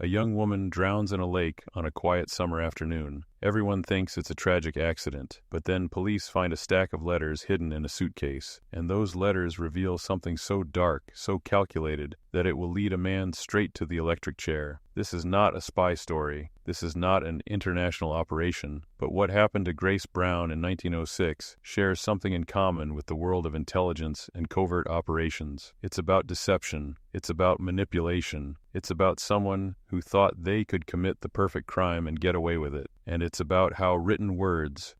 A young woman drowns in a lake on a quiet summer afternoon. Everyone thinks it's a tragic accident, but then police find a stack of letters hidden in a suitcase, and those letters reveal something so dark, so calculated, that it will lead a man straight to the electric chair. This is not a spy story. This is not an international operation, but what happened to Grace Brown in 1906 shares something in common with the world of intelligence and covert operations. It's about deception. It's about manipulation. It's about someone who thought they could commit the perfect crime and get away with it. And it's about how written words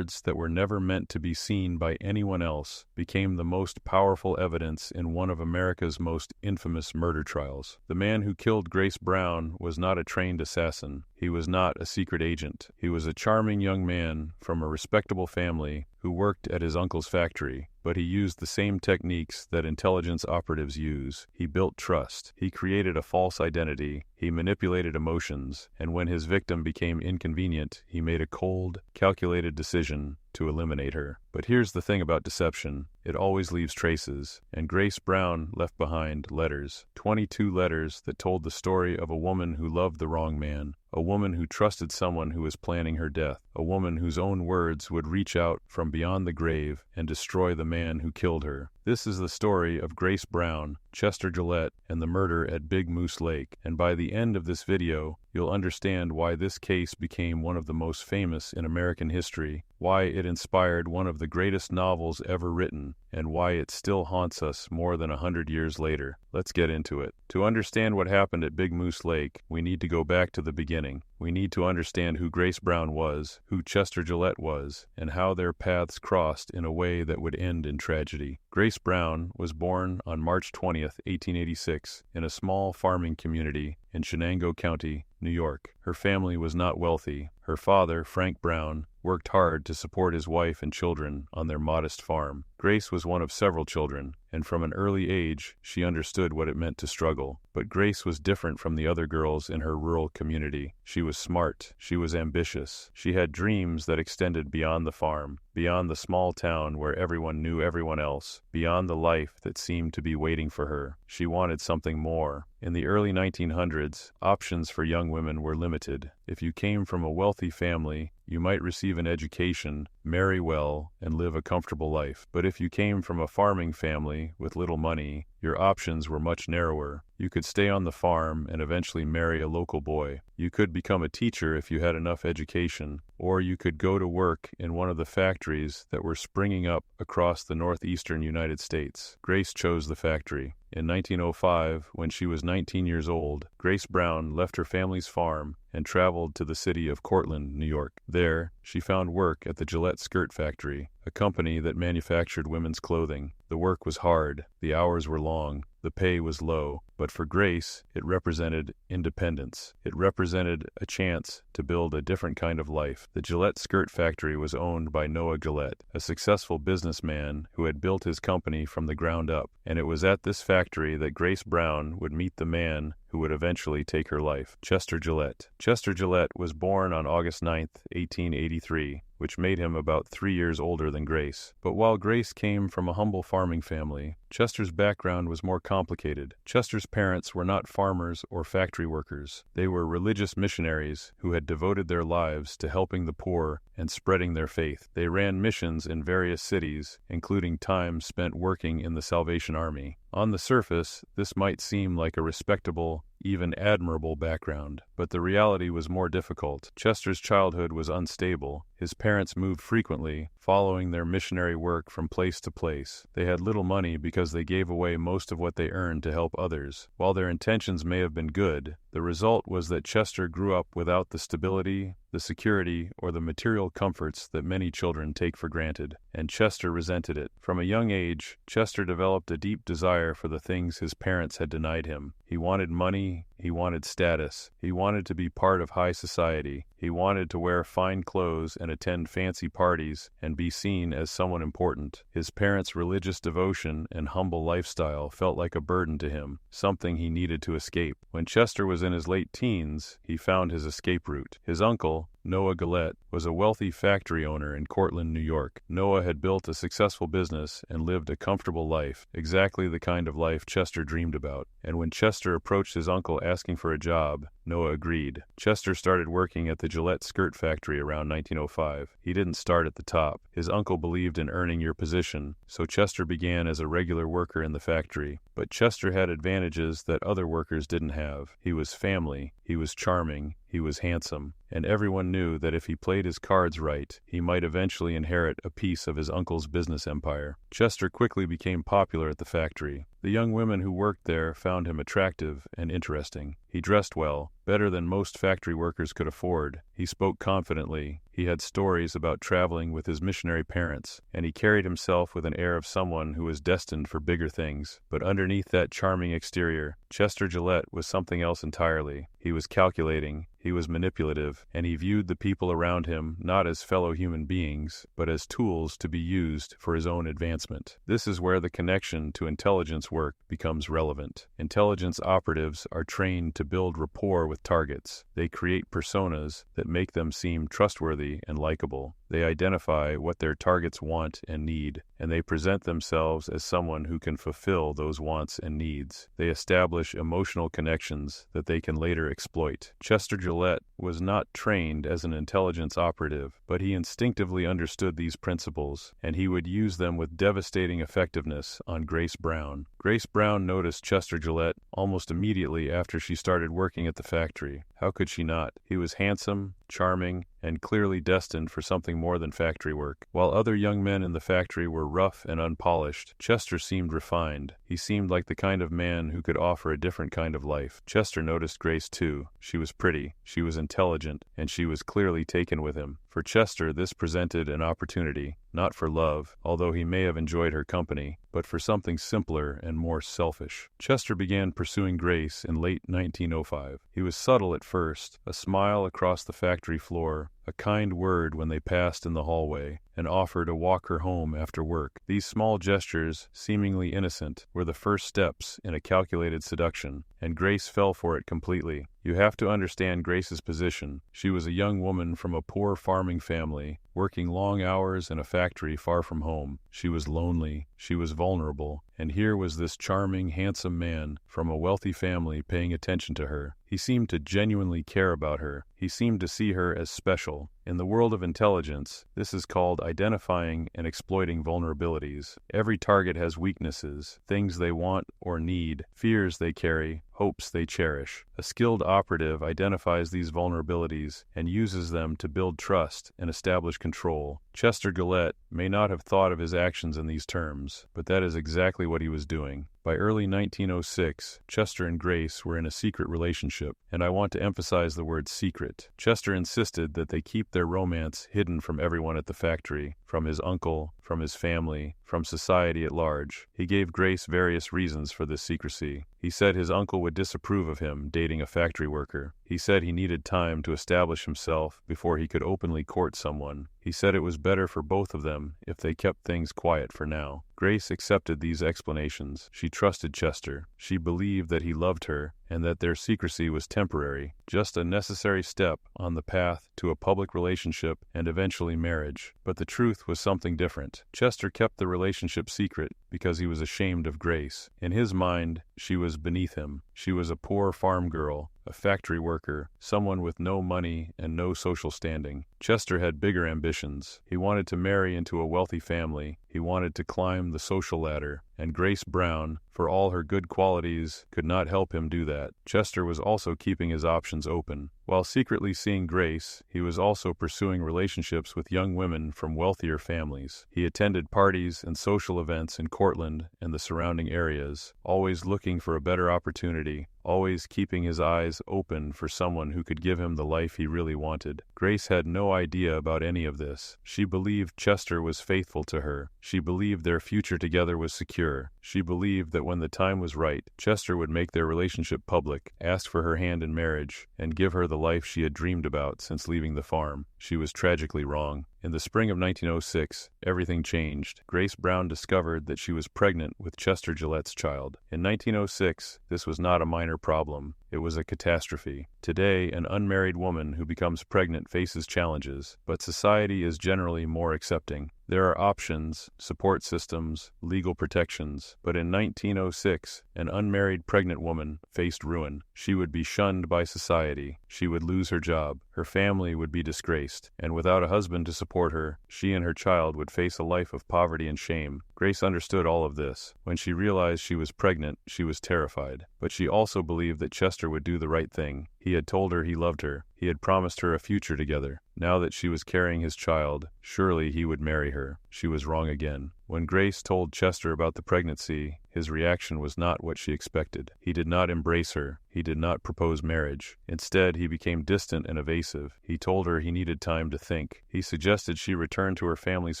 that were never meant to be seen by anyone else, became the most powerful evidence in one of America's most infamous murder trials. The man who killed Grace Brown was not a trained assassin. He was not a secret agent. He was a charming young man from a respectable family who worked at his uncle's factory, but he used the same techniques that intelligence operatives use. He built trust. He created a false identity. He manipulated emotions, and when his victim became inconvenient, he made a cold, calculated decision to eliminate her. But here's the thing about deception. It always leaves traces, and Grace Brown left behind letters. 22 letters that told the story of a woman who loved the wrong man, a woman who trusted someone who was planning her death, a woman whose own words would reach out from beyond the grave and destroy the man who killed her. This is the story of Grace Brown, Chester Gillette, and the murder at Big Moose Lake, and by the end of this video, you'll understand why this case became one of the most famous in American history, why it inspired one of the greatest novels ever written, and why it still haunts us more than 100 years later. Let's get into it. To understand what happened at Big Moose Lake, we need to go back to the beginning. We need to understand who Grace Brown was, who Chester Gillette was, and how their paths crossed in a way that would end in tragedy. Grace Brown was born on March 20th, 1886, in a small farming community in Shenango County, New York. Her family was not wealthy. Her father, Frank Brown, worked hard to support his wife and children on their modest farm. Grace was one of several children, and from an early age, she understood what it meant to struggle. But Grace was different from the other girls in her rural community. She was smart. She was ambitious. She had dreams that extended beyond the farm, beyond the small town where everyone knew everyone else, beyond the life that seemed to be waiting for her. She wanted something more. In the early 1900s, options for young women were limited. If you came from a wealthy family, you might receive an education, marry well, and live a comfortable life. But if you came from a farming family with little money, your options were much narrower. You could stay on the farm and eventually marry a local boy. You could become a teacher if you had enough education, or you could go to work in one of the factories that were springing up across the northeastern United States. Grace chose the factory. In 1905, when she was 19 years old, Grace Brown left her family's farm and traveled to the city of Cortland, New York. There, she found work at the Gillette Skirt Factory, a company that manufactured women's clothing. The work was hard, the hours were long, the pay was low, but for Grace, it represented independence. It represented a chance to build a different kind of life. The Gillette Skirt Factory was owned by Noah Gillette, a successful businessman who had built his company from the ground up, and it was at this factory that Grace Brown would meet the man who would eventually take her life, Chester Gillette. Chester Gillette was born on August 9th, 1883, which made him about 3 years older than Grace. But while Grace came from a humble farming family, Chester's background was more complicated. Chester's parents were not farmers or factory workers. They were religious missionaries who had devoted their lives to helping the poor and spreading their faith. They ran missions in various cities, including time spent working in the Salvation Army. On the surface, this might seem like a respectable, even admirable background, but the reality was more difficult. Chester's childhood was unstable. His parents moved frequently, following their missionary work from place to place. They had little money because they gave away most of what they earned to help others. While their intentions may have been good, the result was that Chester grew up without the stability, the security, or the material comforts that many children take for granted, and Chester resented it. From a young age, Chester developed a deep desire for the things his parents had denied him. He wanted money, he wanted status, he wanted to be part of high society, he wanted to wear fine clothes and attend fancy parties and be seen as someone important. His parents' religious devotion and humble lifestyle felt like a burden to him, something he needed to escape. When Chester was in his late teens, he found his escape route. His uncle, Noah Gillette, was a wealthy factory owner in Cortland, New York. Noah had built a successful business and lived a comfortable life, exactly the kind of life Chester dreamed about. And when Chester approached his uncle asking for a job, Noah agreed. Chester started working at the Gillette skirt factory around 1905. He didn't start at the top. His uncle believed in earning your position, so Chester began as a regular worker in the factory. But Chester had advantages that other workers didn't have. He was family, he was charming, he was handsome, and everyone knew that if he played his cards right, he might eventually inherit a piece of his uncle's business empire. Chester quickly became popular at the factory. The young women who worked there found him attractive and interesting. He dressed well, better than most factory workers could afford. He spoke confidently. He had stories about traveling with his missionary parents, and he carried himself with an air of someone who was destined for bigger things. But underneath that charming exterior, Chester Gillette was something else entirely. He was calculating, he was manipulative, and he viewed the people around him not as fellow human beings, but as tools to be used for his own advancement. This is where the connection to intelligence work becomes relevant. Intelligence operatives are trained to build rapport with targets. They create personas that make them seem trustworthy and likable. They identify what their targets want and need, and they present themselves as someone who can fulfill those wants and needs. They establish emotional connections that they can later exploit. Chester Gillette was not trained as an intelligence operative, but he instinctively understood these principles, and he would use them with devastating effectiveness on Grace Brown. Grace Brown noticed Chester Gillette almost immediately after she started working at the factory. How could she not? He was handsome, charming, and clearly destined for something more than factory work. While other young men in the factory were rough and unpolished, Chester seemed refined. He seemed like the kind of man who could offer a different kind of life. Chester noticed Grace too. She was pretty, she was intelligent, and she was clearly taken with him. For Chester, this presented an opportunity, not for love, although he may have enjoyed her company, but for something simpler and more selfish. Chester began pursuing Grace in late 1905. He was subtle at first, a smile across the factory floor, a kind word when they passed in the hallway, an offer to walk her home after work. These small gestures, seemingly innocent, were the first steps in a calculated seduction, and Grace fell for it completely. You have to understand Grace's position. She was a young woman from a poor farming family, working long hours in a factory far from home. She was lonely, she was vulnerable, and here was this charming, handsome man from a wealthy family paying attention to her. He seemed to genuinely care about her. He seemed to see her as special. In the world of intelligence, this is called identifying and exploiting vulnerabilities. Every target has weaknesses, things they want or need, fears they carry, hopes they cherish. A skilled operative identifies these vulnerabilities and uses them to build trust and establish control. Chester Gillette may not have thought of his actions in these terms, but that is exactly what he was doing. By early 1906, Chester and Grace were in a secret relationship, and I want to emphasize the word secret. Chester insisted that they keep their romance hidden from everyone at the factory, from his uncle, from his family, from society at large. He gave Grace various reasons for this secrecy. He said his uncle would disapprove of him dating a factory worker. He said he needed time to establish himself before he could openly court someone. He said it was better for both of them if they kept things quiet for now. Grace accepted these explanations. She trusted Chester. She believed that he loved her and that their secrecy was temporary, just a necessary step on the path to a public relationship and eventually marriage. But the truth was something different. Chester kept the relationship secret because he was ashamed of Grace. In his mind, she was beneath him. She was a poor farm girl, a factory worker, someone with no money and no social standing. Chester had bigger ambitions. He wanted to marry into a wealthy family. He wanted to climb the social ladder. And Grace Brown, for all her good qualities, could not help him do that. Chester was also keeping his options open. While secretly seeing Grace, he was also pursuing relationships with young women from wealthier families. He attended parties and social events in Cortland and the surrounding areas, always looking for a better opportunity, always keeping his eyes open for someone who could give him the life he really wanted. Grace had no idea about any of this. She believed Chester was faithful to her. She believed their future together was secure. She believed that when the time was right, Chester would make their relationship public, ask for her hand in marriage, and give her the life she had dreamed about since leaving the farm. She was tragically wrong. In the spring of 1906, everything changed. Grace Brown discovered that she was pregnant with Chester Gillette's child. In 1906, this was not a minor problem. It was a catastrophe. Today, an unmarried woman who becomes pregnant faces challenges, but society is generally more accepting. There are options, support systems, legal protections, but in 1906, an unmarried pregnant woman faced ruin. She would be shunned by society. She would lose her job. Her family would be disgraced, and without a husband to support her, she and her child would face a life of poverty and shame. Grace understood all of this. When she realized she was pregnant, she was terrified. But she also believed that Chester would do the right thing. He had told her he loved her. He had promised her a future together. Now that she was carrying his child, surely he would marry her. She was wrong again. When Grace told Chester about the pregnancy, his reaction was not what she expected. He did not embrace her. He did not propose marriage. Instead, he became distant and evasive. He told her he needed time to think. He suggested she return to her family's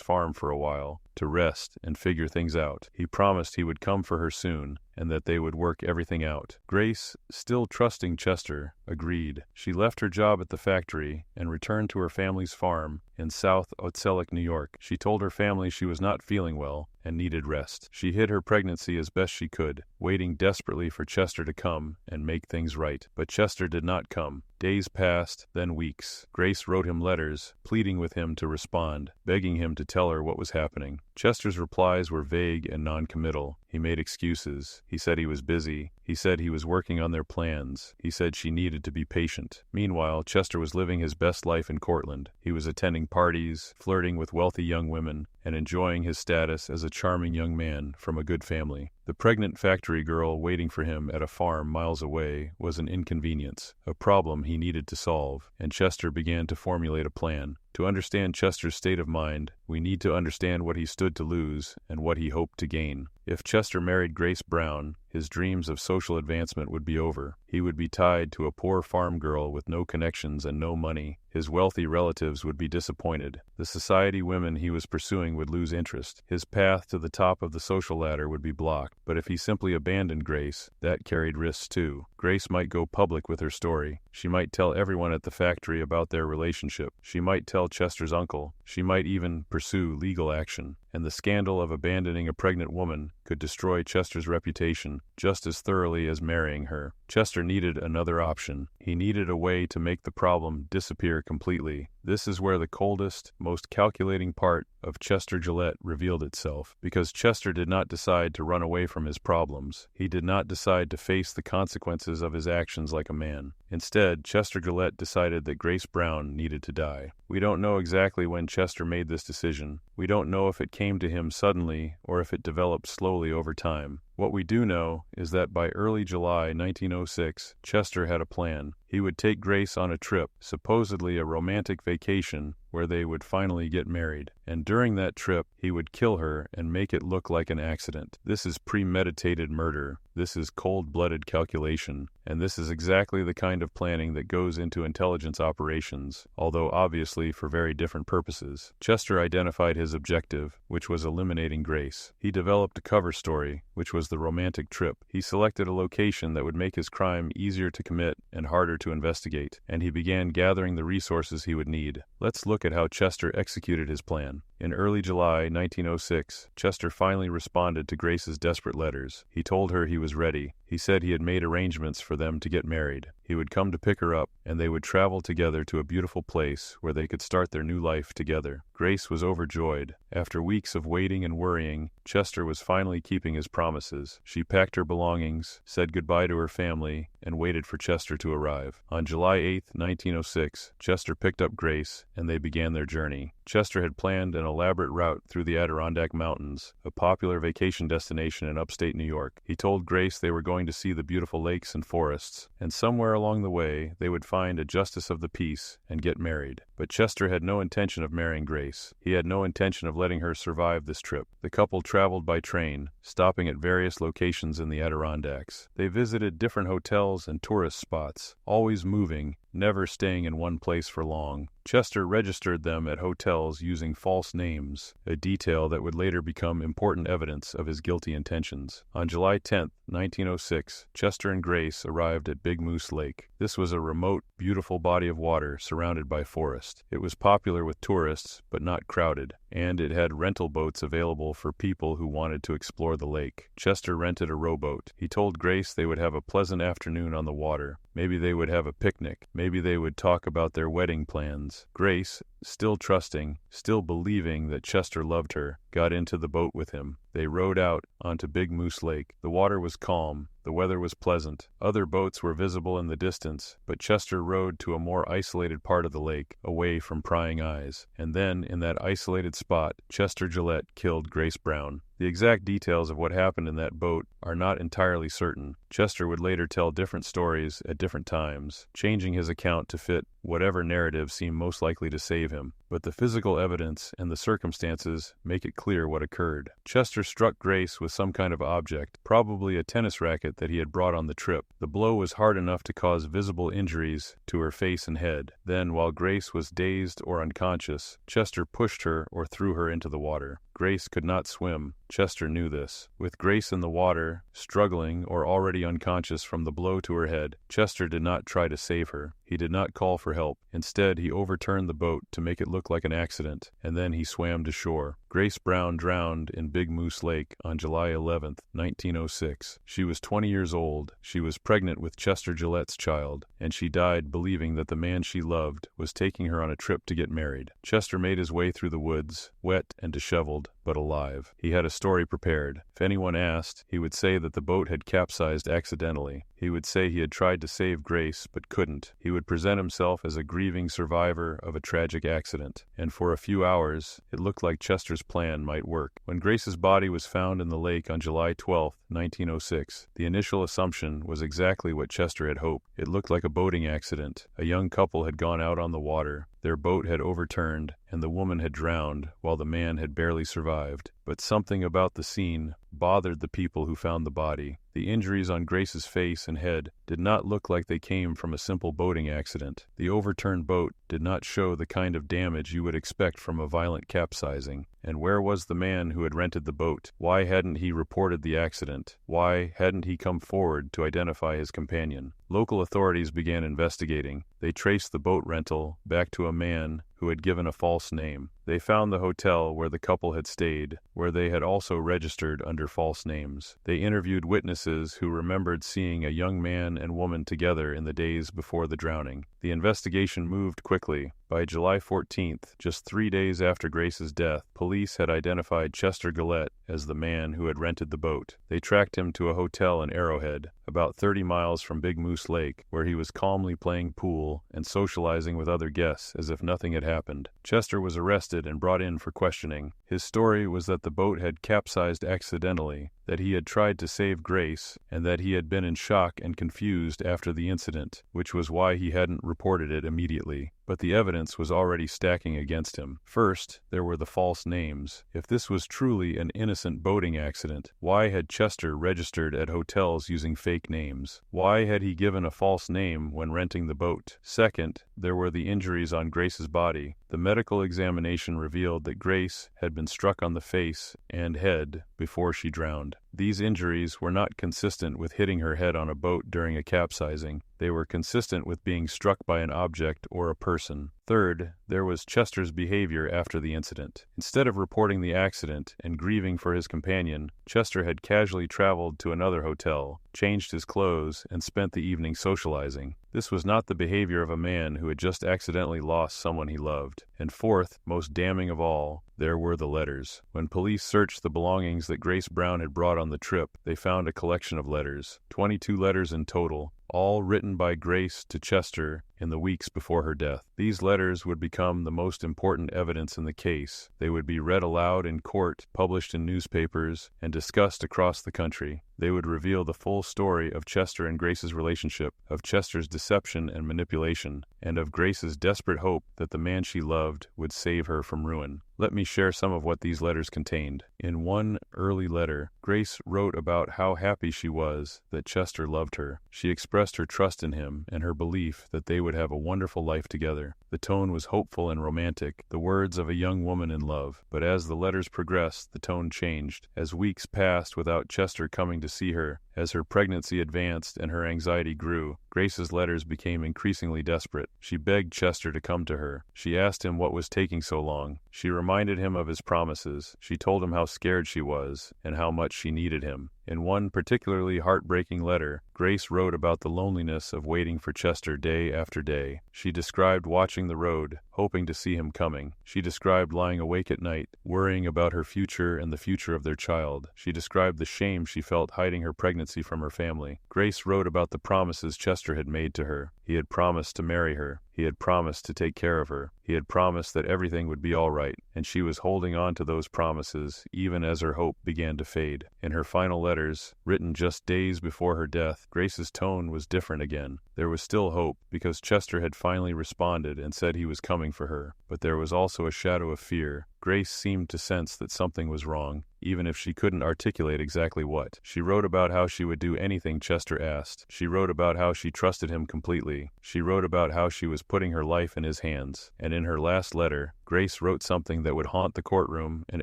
farm for a while, to rest and figure things out. He promised he would come for her soon, and that they would work everything out. Grace, still trusting Chester, agreed. She left her job at the factory and returned to her family's farm in South Ocelick, New York. She told her family she was not feeling well and needed rest. She hid her pregnancy as best she could, waiting desperately for Chester to come and make things right. But Chester did not come. Days passed, then weeks. Grace wrote him letters, pleading with him to respond, begging him to tell her what was happening. Chester's replies were vague and non-committal. He made excuses. He said he was busy. He said he was working on their plans. He said she needed to be patient. Meanwhile, Chester was living his best life in Cortland. He was attending parties, flirting with wealthy young women, and enjoying his status as a charming young man from a good family. The pregnant factory girl waiting for him at a farm miles away was an inconvenience, a problem he needed to solve, and Chester began to formulate a plan. To understand Chester's state of mind, we need to understand what he stood to lose and what he hoped to gain. If Chester married Grace Brown, his dreams of social advancement would be over. He would be tied to a poor farm girl with no connections and no money. His wealthy relatives would be disappointed. The society women he was pursuing would lose interest. His path to the top of the social ladder would be blocked. But if he simply abandoned Grace, that carried risks too. Grace might go public with her story. She might tell everyone at the factory about their relationship. She might tell Chester's uncle. She might even pursue legal action. And the scandal of abandoning a pregnant woman could destroy Chester's reputation just as thoroughly as marrying her. Chester needed another option. He needed a way to make the problem disappear completely. This is where the coldest, most calculating part of Chester Gillette revealed itself, because Chester did not decide to run away from his problems. He did not decide to face the consequences of his actions like a man. Instead, Chester Gillette decided that Grace Brown needed to die. We don't know exactly when Chester made this decision. We don't know if it came to him suddenly or if it developed slowly over time. What we do know is that by early July 1906, Chester had a plan. He would take Grace on a trip, supposedly a romantic vacation, where they would finally get married. And during that trip, he would kill her and make it look like an accident. This is premeditated murder. This is cold-blooded calculation. And this is exactly the kind of planning that goes into intelligence operations, although obviously for very different purposes. Chester identified his objective, which was eliminating Grace. He developed a cover story, which was the romantic trip. He selected a location that would make his crime easier to commit and harder to investigate, and he began gathering the resources he would need. Let's look at how Chester executed his plan. In early July 1906, Chester finally responded to Grace's desperate letters. He told her he was ready. He said he had made arrangements for them to get married. He would come to pick her up, and they would travel together to a beautiful place where they could start their new life together. Grace was overjoyed. After weeks of waiting and worrying, Chester was finally keeping his promises. She packed her belongings, said goodbye to her family, and waited for Chester to arrive. On July 8, 1906, Chester picked up Grace, and they began their journey. Chester had planned an elaborate route through the Adirondack Mountains, a popular vacation destination in upstate New York. He told Grace they were going to see the beautiful lakes and forests, and somewhere along the way they would find a justice of the peace and get married. But Chester had no intention of marrying Grace. He had no intention of letting her survive this trip. The couple traveled by train, stopping at various locations in the Adirondacks. They visited different hotels and tourist spots, always moving, never staying in one place for long. Chester registered them at hotels using false names, a detail that would later become important evidence of his guilty intentions. On July 10, 1906, Chester and Grace arrived at Big Moose Lake. This was a remote, beautiful body of water surrounded by forest. It was popular with tourists, but not crowded, and it had rental boats available for people who wanted to explore the lake. Chester rented a rowboat. He told Grace they would have a pleasant afternoon on the water. Maybe they would have a picnic. Maybe they would talk about their wedding plans. Grace, still trusting, still believing that Chester loved her, got into the boat with him. They rowed out onto Big Moose Lake. The water was calm. The weather was pleasant. Other boats were visible in the distance, but Chester rowed to a more isolated part of the lake, away from prying eyes. And then, in that isolated spot, Chester Gillette killed Grace Brown. The exact details of what happened in that boat are not entirely certain. Chester would later tell different stories at different times, changing his account to fit whatever narrative seemed most likely to save him. But the physical evidence and the circumstances make it clear what occurred. Chester struck Grace with some kind of object, probably a tennis racket that he had brought on the trip. The blow was hard enough to cause visible injuries to her face and head. Then, while Grace was dazed or unconscious, Chester pushed her or threw her into the water. Grace could not swim. Chester knew this. With Grace in the water, struggling or already unconscious from the blow to her head, Chester did not try to save her. He did not call for help. Instead, he overturned the boat to make it look like an accident, and then he swam to shore. Grace Brown drowned in Big Moose Lake on July 11, 1906. She was 20 years old. She was pregnant with Chester Gillette's child, and she died believing that the man she loved was taking her on a trip to get married. Chester made his way through the woods, wet and disheveled, but alive. He had a story prepared. If anyone asked, he would say that the boat had capsized accidentally. He would say he had tried to save Grace, but couldn't. He would present himself as a grieving survivor of a tragic accident. And for a few hours, it looked like Chester's plan might work. When Grace's body was found in the lake on July 12, 1906, the initial assumption was exactly what Chester had hoped. It looked like a boating accident. A young couple had gone out on the water. Their boat had overturned, and the woman had drowned, while the man had barely survived. But something about the scene bothered the people who found the body. The injuries on Grace's face and head did not look like they came from a simple boating accident. The overturned boat did not show the kind of damage you would expect from a violent capsizing. And where was the man who had rented the boat? Why hadn't he reported the accident? Why hadn't he come forward to identify his companion? Local authorities began investigating. They traced the boat rental back to a man who had given a false name. They found the hotel where the couple had stayed, where they had also registered under false names. They interviewed witnesses who remembered seeing a young man and woman together in the days before the drowning. The investigation moved quickly. By July 14th, just 3 days after Grace's death, police had identified Chester Gillette as the man who had rented the boat. They tracked him to a hotel in Arrowhead, about 30 miles from Big Moose Lake, where he was calmly playing pool and socializing with other guests as if nothing had happened. Chester was arrested and brought in for questioning. His story was that the boat had capsized accidentally, that he had tried to save Grace, and that he had been in shock and confused after the incident, which was why he hadn't reported it immediately. But the evidence was already stacking against him. First, there were the false names. If this was truly an innocent boating accident, why had Chester registered at hotels using fake names? Why had he given a false name when renting the boat? Second, there were the injuries on Grace's body. The medical examination revealed that Grace had been struck on the face and head before she drowned. These injuries were not consistent with hitting her head on a boat during a capsizing. They were consistent with being struck by an object or a person. Third, there was Chester's behavior after the incident. Instead of reporting the accident and grieving for his companion, Chester had casually traveled to another hotel, changed his clothes, and spent the evening socializing. This was not the behavior of a man who had just accidentally lost someone he loved. And fourth, most damning of all, there were the letters. When police searched the belongings that Grace Brown had brought on the trip, they found a collection of letters, 22 letters in total, all written by Grace to Chester in the weeks before her death. These letters would become the most important evidence in the case. They would be read aloud in court, published in newspapers, and discussed across the country. They would reveal the full story of Chester and Grace's relationship, of Chester's deception and manipulation, and of Grace's desperate hope that the man she loved would save her from ruin. Let me share some of what these letters contained. In one early letter, Grace wrote about how happy she was that Chester loved her. She expressed her trust in him and her belief that they would would have a wonderful life together. The tone was hopeful and romantic, the words of a young woman in love. But as the letters progressed, the tone changed. As weeks passed without Chester coming to see her, as her pregnancy advanced and her anxiety grew, Grace's letters became increasingly desperate. She begged Chester to come to her. She asked him what was taking so long. She reminded him of his promises. She told him how scared she was and how much she needed him. In one particularly heartbreaking letter, Grace wrote about the loneliness of waiting for Chester day after day. She described watching the road, hoping to see him coming. She described lying awake at night, worrying about her future and the future of their child. She described the shame she felt hiding her pregnancy from her family. Grace wrote about the promises Chester had made to her. He had promised to marry her. He had promised to take care of her. He had promised that everything would be all right, and she was holding on to those promises even as her hope began to fade. In her final letters, written just days before her death, Grace's tone was different again. There was still hope, because Chester had finally responded and said he was coming for her, but there was also a shadow of fear. Grace seemed to sense that something was wrong, even if she couldn't articulate exactly what. She wrote about how she would do anything Chester asked. She wrote about how she trusted him completely. She wrote about how she was putting her life in his hands. And in her last letter, Grace wrote something that would haunt the courtroom and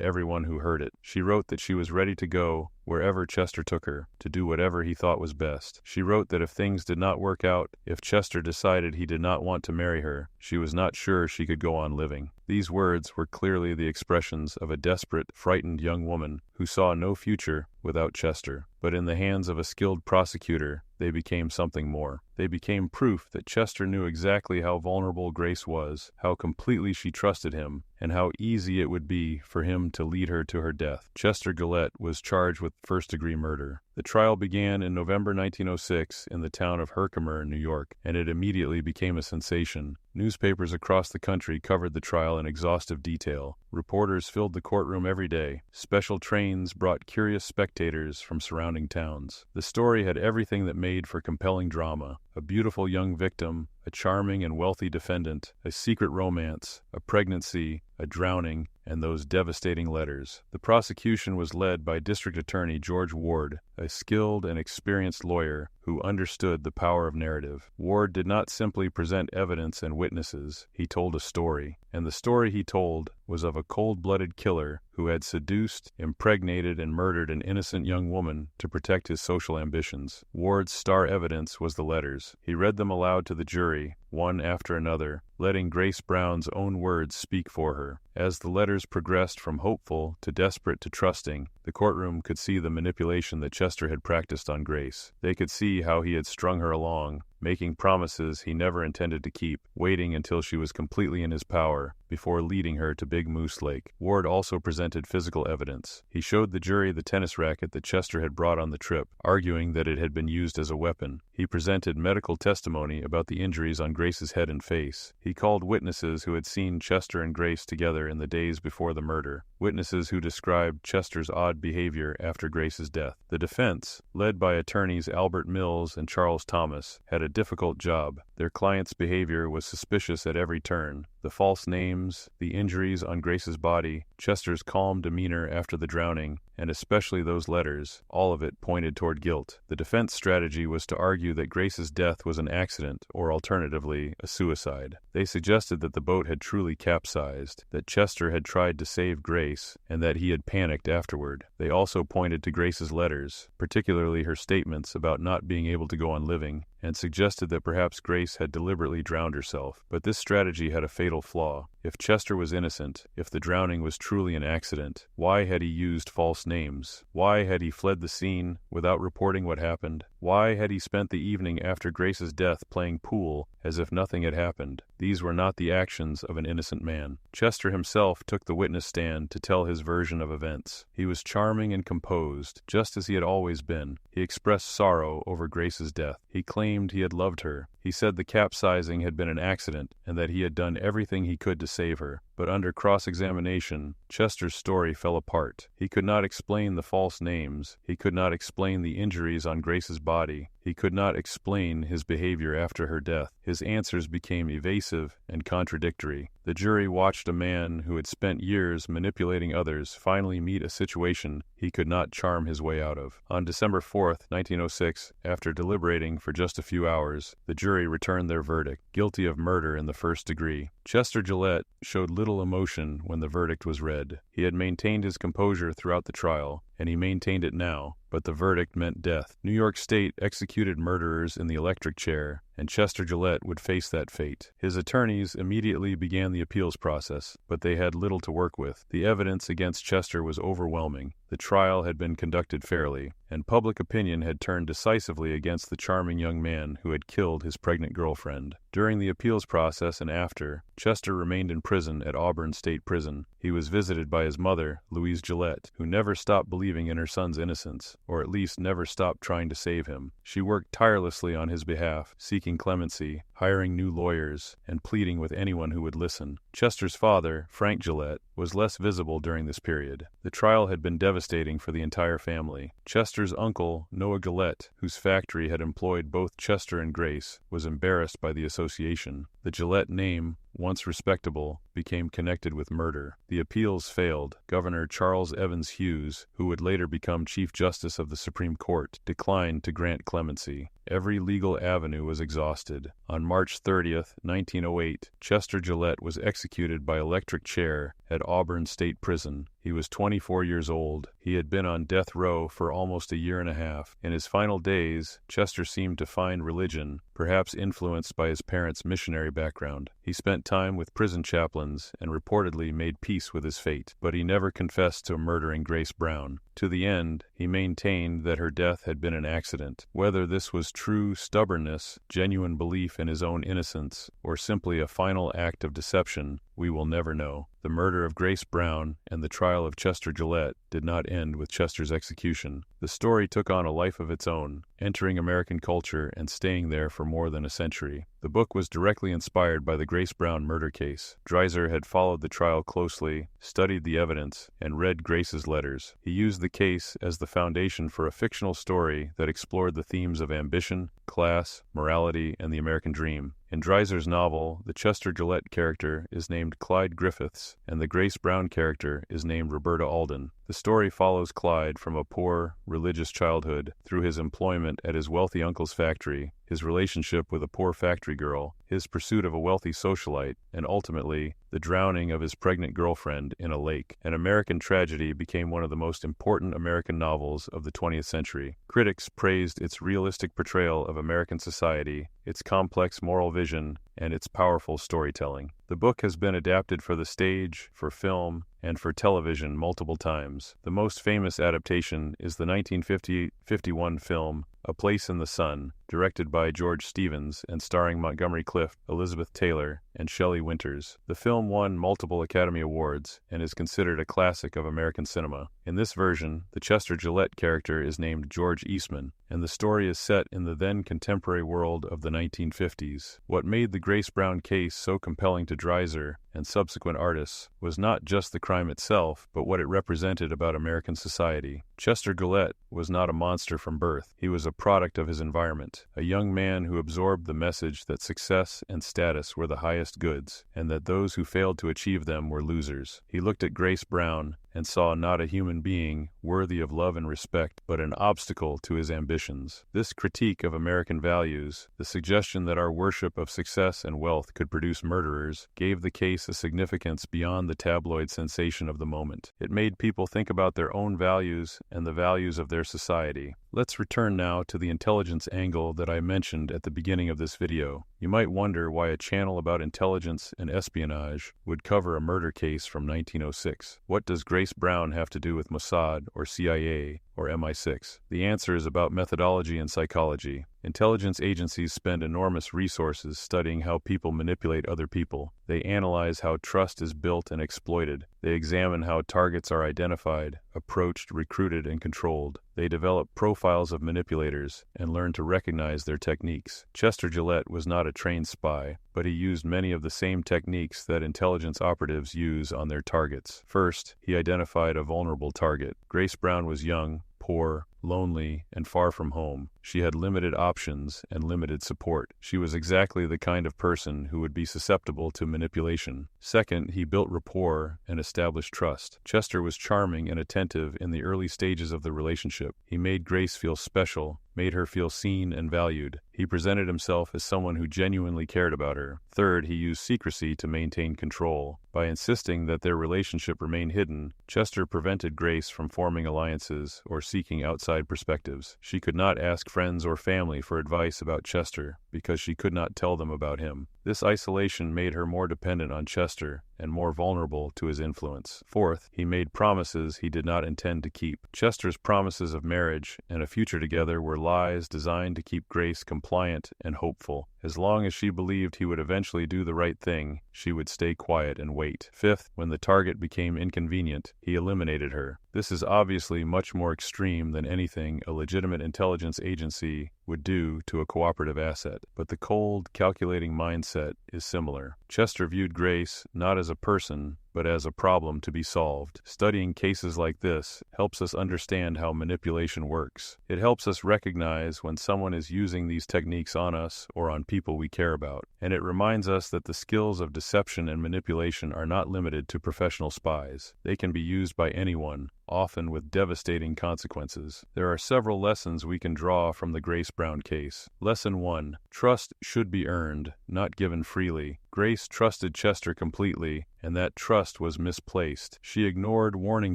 everyone who heard it. She wrote that she was ready to go wherever Chester took her, to do whatever he thought was best. She wrote that if things did not work out, if Chester decided he did not want to marry her, she was not sure she could go on living. These words were clearly the expressions of a desperate, frightened young woman who saw no future without Chester. But in the hands of a skilled prosecutor, they became something more. They became proof that Chester knew exactly how vulnerable Grace was, how completely she trusted him, and how easy it would be for him to lead her to her death. Chester Gillette was charged with first-degree murder. The trial began in November 1906 in the town of Herkimer, New York, and it immediately became a sensation. Newspapers across the country covered the trial in exhaustive detail. Reporters filled the courtroom every day. Special trains brought curious spectators from surrounding towns. The story had everything that made for compelling drama: a beautiful young victim, a charming and wealthy defendant, a secret romance, a pregnancy, a drowning, and those devastating letters. The prosecution was led by District Attorney George Ward, a skilled and experienced lawyer who understood the power of narrative. Ward did not simply present evidence and witnesses. He told a story. And the story he told was of a cold-blooded killer who had seduced, impregnated, and murdered an innocent young woman to protect his social ambitions. Ward's star evidence was the letters. He read them aloud to the jury, one after another, letting Grace Brown's own words speak for her. As the letters progressed from hopeful to desperate to trusting, the courtroom could see the manipulation that Chester had practiced on Grace. They could see how he had strung her along, making promises he never intended to keep, waiting until she was completely in his power before leading her to Big Moose Lake. Ward also presented physical evidence. He showed the jury the tennis racket that Chester had brought on the trip, arguing that it had been used as a weapon. He presented medical testimony about the injuries on Grace's head and face. He called witnesses who had seen Chester and Grace together in the days before the murder, witnesses who described Chester's odd behavior after Grace's death. The defense, led by attorneys Albert Mills and Charles Thomas, had a difficult job. Their client's behavior was suspicious at every turn. The false names, the injuries on Grace's body, Chester's calm demeanor after the drowning, and especially those letters, all of it pointed toward guilt. The defense strategy was to argue that Grace's death was an accident, or alternatively, a suicide. They suggested that the boat had truly capsized, that Chester had tried to save Grace, and that he had panicked afterward. They also pointed to Grace's letters, particularly her statements about not being able to go on living, and suggested that perhaps Grace had deliberately drowned herself. But this strategy had a fatal flaw. If Chester was innocent, if the drowning was truly an accident, why had he used false names? Why had he fled the scene without reporting what happened? Why had he spent the evening after Grace's death playing pool as if nothing had happened? These were not the actions of an innocent man. Chester himself took the witness stand to tell his version of events. He was charming and composed, just as he had always been. He expressed sorrow over Grace's death. He claimed he had loved her. He said the capsizing had been an accident and that he had done everything he could to save her. But under cross-examination, Chester's story fell apart. He could not explain the false names. He could not explain the injuries on Grace's body. He could not explain his behavior after her death. His answers became evasive and contradictory. The jury watched a man who had spent years manipulating others finally meet a situation he could not charm his way out of. On December 4th, 1906, after deliberating for just a few hours, the jury jury returned their verdict, guilty of murder in the first degree. Chester Gillette showed little emotion when the verdict was read. He had maintained his composure throughout the trial, and he maintained it now, but the verdict meant death. New York State executed murderers in the electric chair, and Chester Gillette would face that fate. His attorneys immediately began the appeals process, but they had little to work with. The evidence against Chester was overwhelming. The trial had been conducted fairly, and public opinion had turned decisively against the charming young man who had killed his pregnant girlfriend. During the appeals process and after, Chester remained in prison at Auburn State Prison. He was visited by his mother, Louise Gillette, who never stopped believing in her son's innocence, or at least never stopped trying to save him. She worked tirelessly on his behalf, seeking clemency, hiring new lawyers, and pleading with anyone who would listen. Chester's father, Frank Gillette, was less visible during this period. The trial had been devastating for the entire family. Chester's uncle, Noah Gillette, whose factory had employed both Chester and Grace, was embarrassed by the association. The Gillette name, once respectable, became connected with murder. The appeals failed. Governor Charles Evans Hughes, who would later become Chief Justice of the Supreme Court, declined to grant clemency. Every legal avenue was exhausted. On March 30, 1908, Chester Gillette was executed by electric chair at Auburn State Prison. He was 24 years old. He had been on death row for almost a year and a half. In his final days, Chester seemed to find religion, perhaps influenced by his parents' missionary background. He spent time with prison chaplains and reportedly made peace with his fate, but he never confessed to murdering Grace Brown. To the end, he maintained that her death had been an accident. Whether this was true stubbornness, genuine belief in his own innocence, or simply a final act of deception, we will never know. The murder of Grace Brown and the trial of Chester Gillette did not end with Chester's execution. The story took on a life of its own, entering American culture and staying there for more than a century. The book was directly inspired by the Grace Brown murder case. Dreiser had followed the trial closely, studied the evidence, and read Grace's letters. He used the case as the foundation for a fictional story that explored the themes of ambition, class, morality, and the American dream. In Dreiser's novel, the Chester Gillette character is named Clyde Griffiths, and the Grace Brown character is named Roberta Alden. The story follows Clyde from a poor, religious childhood through his employment at his wealthy uncle's factory, his relationship with a poor factory girl, his pursuit of a wealthy socialite, and ultimately, the drowning of his pregnant girlfriend in a lake. An American Tragedy became one of the most important American novels of the 20th century. Critics praised its realistic portrayal of American society, its complex moral vision, and its powerful storytelling. The book has been adapted for the stage, for film, and for television multiple times. The most famous adaptation is the 1951 film A Place in the Sun, directed by George Stevens and starring Montgomery Clift, Elizabeth Taylor, and Shelley Winters. The film won multiple Academy Awards and is considered a classic of American cinema. In this version, the Chester Gillette character is named George Eastman, and the story is set in the then contemporary world of the 1950s. What made the Grace Brown case so compelling to Dreiser and subsequent artists was not just the crime itself, but what it represented about American society. Chester Gillette was not a monster from birth. He was a product of his environment, a young man who absorbed the message that success and status were the highest goods, and that those who failed to achieve them were losers. He looked at Grace Brown and saw not a human being worthy of love and respect, but an obstacle to his ambitions. This critique of American values, the suggestion that our worship of success and wealth could produce murderers, gave the case a significance beyond the tabloid sensation of the moment. It made people think about their own values and the values of their society. Let's return now to the intelligence angle that I mentioned at the beginning of this video. You might wonder why a channel about intelligence and espionage would cover a murder case from 1906. What does Grace Brown have to do with Mossad or CIA or MI6? The answer is about methodology and psychology. Intelligence agencies spend enormous resources studying how people manipulate other people. They analyze how trust is built and exploited. They examine how targets are identified, approached, recruited, and controlled. They develop profiles of manipulators and learn to recognize their techniques. Chester Gillette was not a trained spy, but he used many of the same techniques that intelligence operatives use on their targets. First, he identified a vulnerable target. Grace Brown was young, poor, lonely, and far from home. She had limited options and limited support. She was exactly the kind of person who would be susceptible to manipulation. Second, he built rapport and established trust. Chester was charming and attentive in the early stages of the relationship. He made Grace feel special made her feel seen and valued. He presented himself as someone who genuinely cared about her. Third, he used secrecy to maintain control. By insisting that their relationship remain hidden, Chester prevented Grace from forming alliances or seeking outside perspectives. She could not ask friends or family for advice about Chester because she could not tell them about him. This isolation made her more dependent on Chester and more vulnerable to his influence. Fourth, he made promises he did not intend to keep. Chester's promises of marriage and a future together were lies designed to keep Grace compliant and hopeful. As long as she believed he would eventually do the right thing, she would stay quiet and wait. Fifth, when the target became inconvenient, he eliminated her. This is obviously much more extreme than anything a legitimate intelligence agency would do to a cooperative asset, but the cold, calculating mindset is similar. Chester viewed Grace not as a person, but as a problem to be solved. Studying cases like this helps us understand how manipulation works. It helps us recognize when someone is using these techniques on us or on people we care about, and it reminds us that the skills of deception and manipulation are not limited to professional spies. They can be used by anyone, often with devastating consequences. There are several lessons we can draw from the Grace Brown case. Lesson 1. Trust should be earned, not given freely. Grace trusted Chester completely, and that trust was misplaced. She ignored warning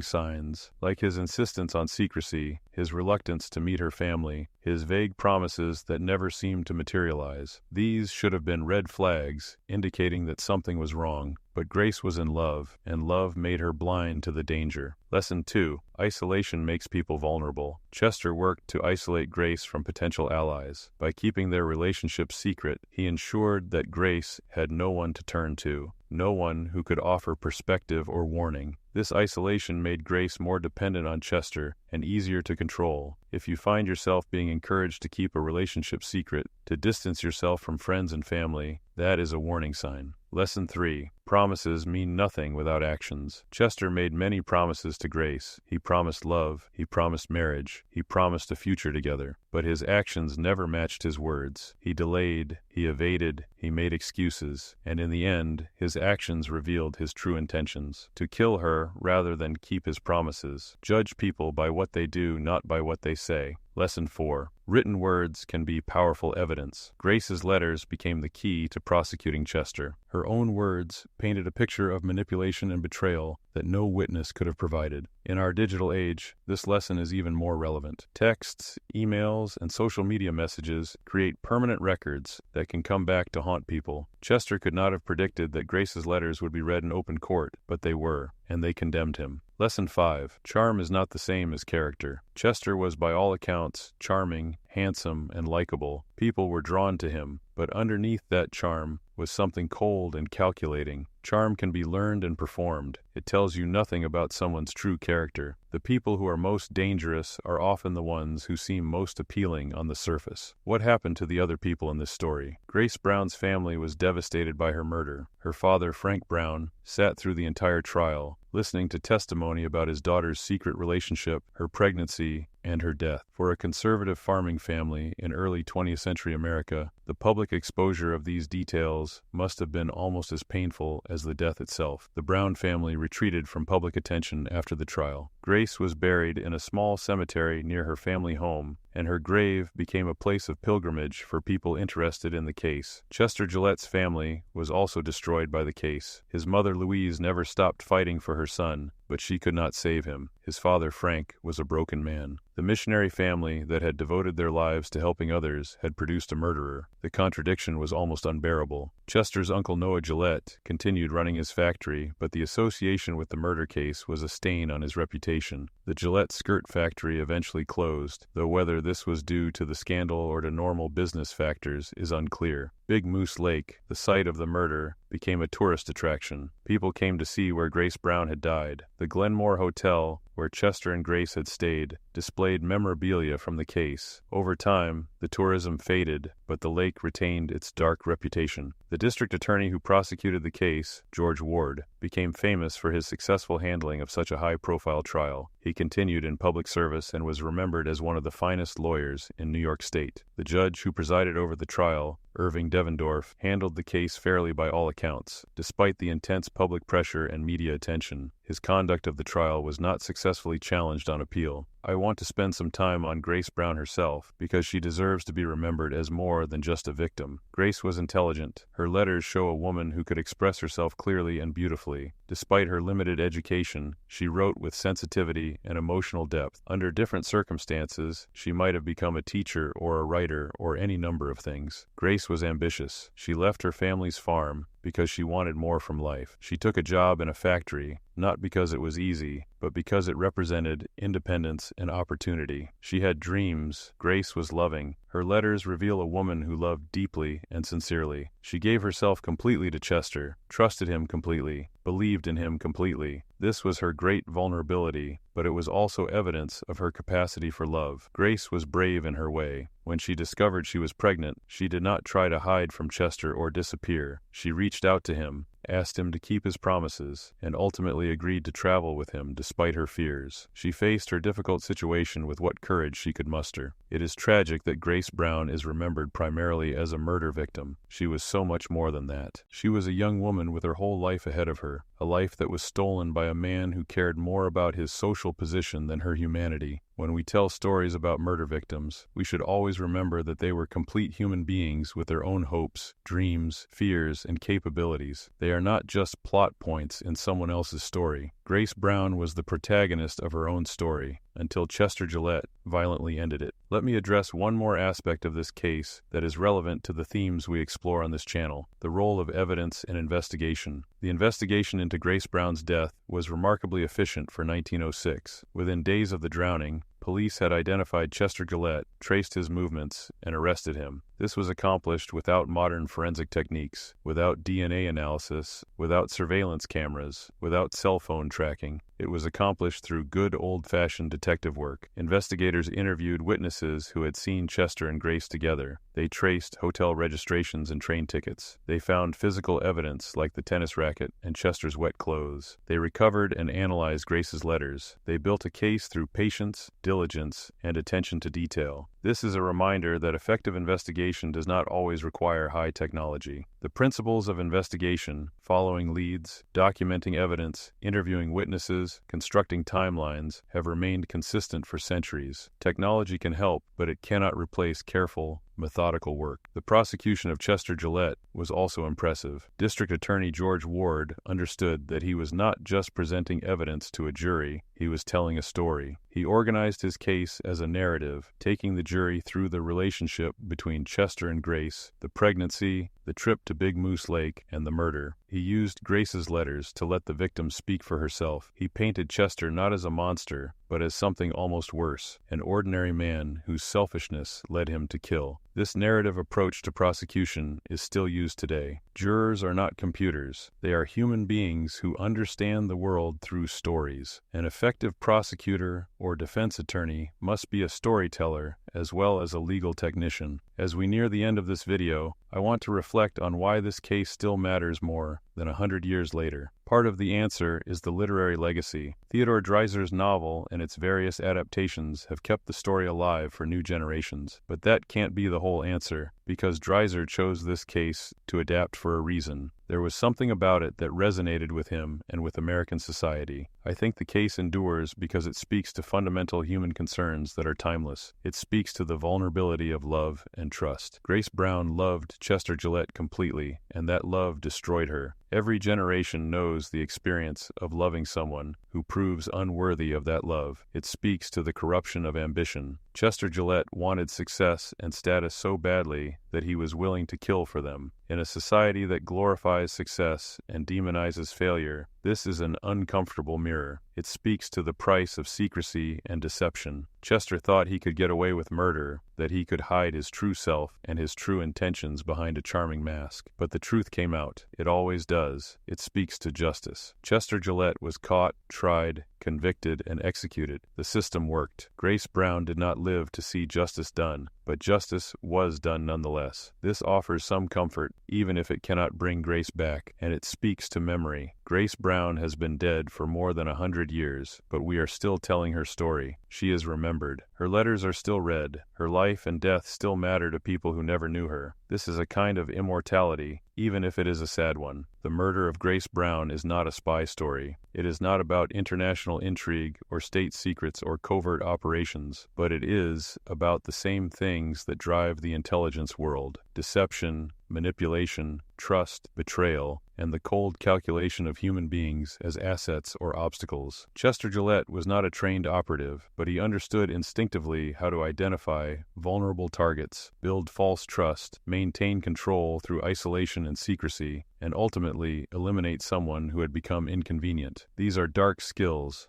signs, like his insistence on secrecy, his reluctance to meet her family, his vague promises that never seemed to materialize. These should have been red flags, indicating that something was wrong. But Grace was in love, and love made her blind to the danger. Lesson 2. Isolation makes people vulnerable. Chester worked to isolate Grace from potential allies. By keeping their relationship secret, he ensured that Grace had no one to turn to, no one who could offer perspective or warning. This isolation made Grace more dependent on Chester and easier to control. If you find yourself being encouraged to keep a relationship secret, to distance yourself from friends and family, that is a warning sign. Lesson 3. Promises mean nothing without actions. Chester made many promises to Grace. He promised love, he promised marriage, he promised a future together. But his actions never matched his words. He delayed, he evaded, he made excuses, and in the end, his actions revealed his true intentions: to kill her rather than keep his promises. Judge people by what they do, not by what they say. Lesson 4. Written words can be powerful evidence. Grace's letters became the key to prosecuting Chester. Her own words painted a picture of manipulation and betrayal that no witness could have provided. In our digital age, this lesson is even more relevant. Texts, emails, and social media messages create permanent records that can come back to haunt people. Chester could not have predicted that Grace's letters would be read in open court, but they were, and they condemned him. Lesson 5. Charm is not the same as character. Chester was by all accounts charming, handsome, and likable. People were drawn to him, but underneath that charm was something cold and calculating. Charm can be learned and performed. It tells you nothing about someone's true character. The people who are most dangerous are often the ones who seem most appealing on the surface. What happened to the other people in this story? Grace Brown's family was devastated by her murder. Her father, Frank Brown, sat through the entire trial, listening to testimony about his daughter's secret relationship, her pregnancy, and her death. For a conservative farming family in early 20th century America, the public exposure of these details must have been almost as painful as the death itself. The Brown family retreated from public attention after the trial. Grace was buried in a small cemetery near her family home, and her grave became a place of pilgrimage for people interested in the case. Chester Gillette's family was also destroyed by the case. His mother Louise never stopped fighting for her son, but she could not save him. His father Frank was a broken man. The missionary family that had devoted their lives to helping others had produced a murderer. The contradiction was almost unbearable. Chester's uncle Noah Gillette continued running his factory, but the association with the murder case was a stain on his reputation. The Gillette skirt factory eventually closed, though whether this was due to the scandal or to normal business factors is unclear. Big Moose Lake, the site of the murder, became a tourist attraction. People came to see where Grace Brown had died. The Glenmore Hotel, where Chester and Grace had stayed, displayed memorabilia from the case. Over time, the tourism faded, but the lake retained its dark reputation. The district attorney who prosecuted the case, George Ward, became famous for his successful handling of such a high-profile trial. He continued in public service and was remembered as one of the finest lawyers in New York State. The judge who presided over the trial, Irving Devendorf, handled the case fairly by all accounts. Despite the intense public pressure and media attention, his conduct of the trial was not successfully challenged on appeal. I want to spend some time on Grace Brown herself, because she deserves to be remembered as more than just a victim. Grace was intelligent. Her letters show a woman who could express herself clearly and beautifully. Despite her limited education, she wrote with sensitivity and emotional depth. Under different circumstances, she might have become a teacher or a writer or any number of things. Grace was ambitious. She left her family's farm because she wanted more from life. She took a job in a factory, not because it was easy, but because it represented independence and opportunity. She had dreams. Grace was loving. Her letters reveal a woman who loved deeply and sincerely. She gave herself completely to Chester, trusted him completely, believed in him completely. This was her great vulnerability, but it was also evidence of her capacity for love. Grace was brave in her way. When she discovered she was pregnant, she did not try to hide from Chester or disappear. She reached out to him, asked him to keep his promises, and ultimately agreed to travel with him despite her fears. She faced her difficult situation with what courage she could muster. It is tragic that Grace Brown is remembered primarily as a murder victim. She was so much more than that. She was a young woman with her whole life ahead of her, a life that was stolen by a man who cared more about his social position than her humanity. When we tell stories about murder victims, we should always remember that they were complete human beings with their own hopes, dreams, fears, and capabilities. They are not just plot points in someone else's story. Grace Brown was the protagonist of her own story, until Chester Gillette violently ended it. Let me address one more aspect of this case that is relevant to the themes we explore on this channel: the role of evidence and investigation. The investigation into Grace Brown's death was remarkably efficient for 1906. Within days of the drowning, police had identified Chester Gillette, traced his movements, and arrested him. This was accomplished without modern forensic techniques, without DNA analysis, without surveillance cameras, without cell phone tracking. It was accomplished through good old-fashioned detective work. Investigators interviewed witnesses who had seen Chester and Grace together. They traced hotel registrations and train tickets. They found physical evidence like the tennis racket and Chester's wet clothes. They recovered and analyzed Grace's letters. They built a case through patience, diligence, and attention to detail. This is a reminder that effective investigation does not always require high technology. The principles of investigation, following leads, documenting evidence, interviewing witnesses, constructing timelines, have remained consistent for centuries. Technology can help, but it cannot replace careful, methodical work. The prosecution of Chester Gillette was also impressive. District Attorney George Ward understood that he was not just presenting evidence to a jury, he was telling a story. He organized his case as a narrative, taking the jury through the relationship between Chester and Grace, the pregnancy, the trip to Big Moose Lake, and the murder. He used Grace's letters to let the victim speak for herself. He painted Chester not as a monster, but as something almost worse, an ordinary man whose selfishness led him to kill. This narrative approach to prosecution is still used today. Jurors are not computers. They are human beings who understand the world through stories. An effective prosecutor or defense attorney must be a storyteller as well as a legal technician. As we near the end of this video, I want to reflect on why this case still matters more than 100 years later. Part of the answer is the literary legacy. Theodore Dreiser's novel and its various adaptations have kept the story alive for new generations. But that can't be the whole answer, because Dreiser chose this case to adapt for a reason. There was something about it that resonated with him and with American society. I think the case endures because it speaks to fundamental human concerns that are timeless. It speaks to the vulnerability of love and trust. Grace Brown loved Chester Gillette completely, and that love destroyed her. Every generation knows the experience of loving someone who proves unworthy of that love. It speaks to the corruption of ambition. Chester Gillette wanted success and status so badly that he was willing to kill for them. In a society that glorifies success and demonizes failure, this is an uncomfortable mirror. It speaks to the price of secrecy and deception. Chester thought he could get away with murder, that he could hide his true self and his true intentions behind a charming mask. But the truth came out. It always does. It speaks to justice. Chester Gillette was caught, tried, convicted, and executed. The system worked. Grace Brown did not live to see justice done, but justice was done nonetheless. This offers some comfort, even if it cannot bring Grace back, and it speaks to memory. Grace Brown has been dead for more than 100 years, but we are still telling her story. She is remembered. Her letters are still read. Her life and death still matter to people who never knew her. This is a kind of immortality, even if it is a sad one. The murder of Grace Brown is not a spy story. It is not about international intrigue or state secrets or covert operations, but it is about the same things that drive the intelligence world: deception, manipulation, trust, betrayal, and the cold calculation of human beings as assets or obstacles. Chester Gillette was not a trained operative, but he understood instinctively how to identify vulnerable targets, build false trust, maintain control through isolation and secrecy, and ultimately eliminate someone who had become inconvenient. These are dark skills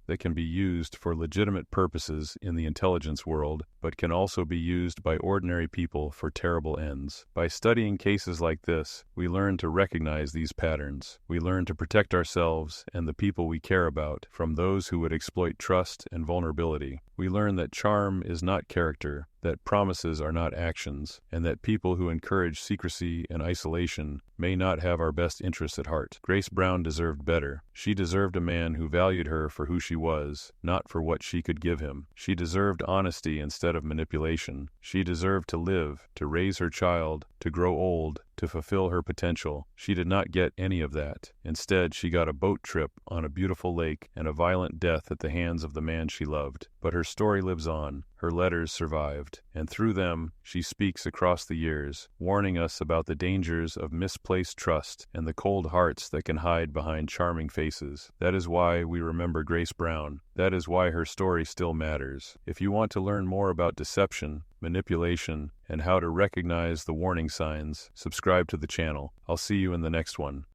that can be used for legitimate purposes in the intelligence world, but can also be used by ordinary people for terrible ends. By studying cases like this, we learn to recognize these patterns. We learn to protect ourselves and the people we care about from those who would exploit trust and vulnerability. We learn that charm is not character, that promises are not actions, and that people who encourage secrecy and isolation may not have our best interests at heart. Grace Brown deserved better. She deserved a man who valued her for who she was, not for what she could give him. She deserved honesty instead of manipulation. She deserved to live, to raise her child, to grow old, to fulfill her potential. She did not get any of that. Instead, she got a boat trip on a beautiful lake and a violent death at the hands of the man she loved. But her story lives on. Her letters survived, and through them, she speaks across the years, warning us about the dangers of misplaced trust and the cold hearts that can hide behind charming faces. That is why we remember Grace Brown. That is why her story still matters. If you want to learn more about deception, manipulation, and how to recognize the warning signs, subscribe to the channel. I'll see you in the next one.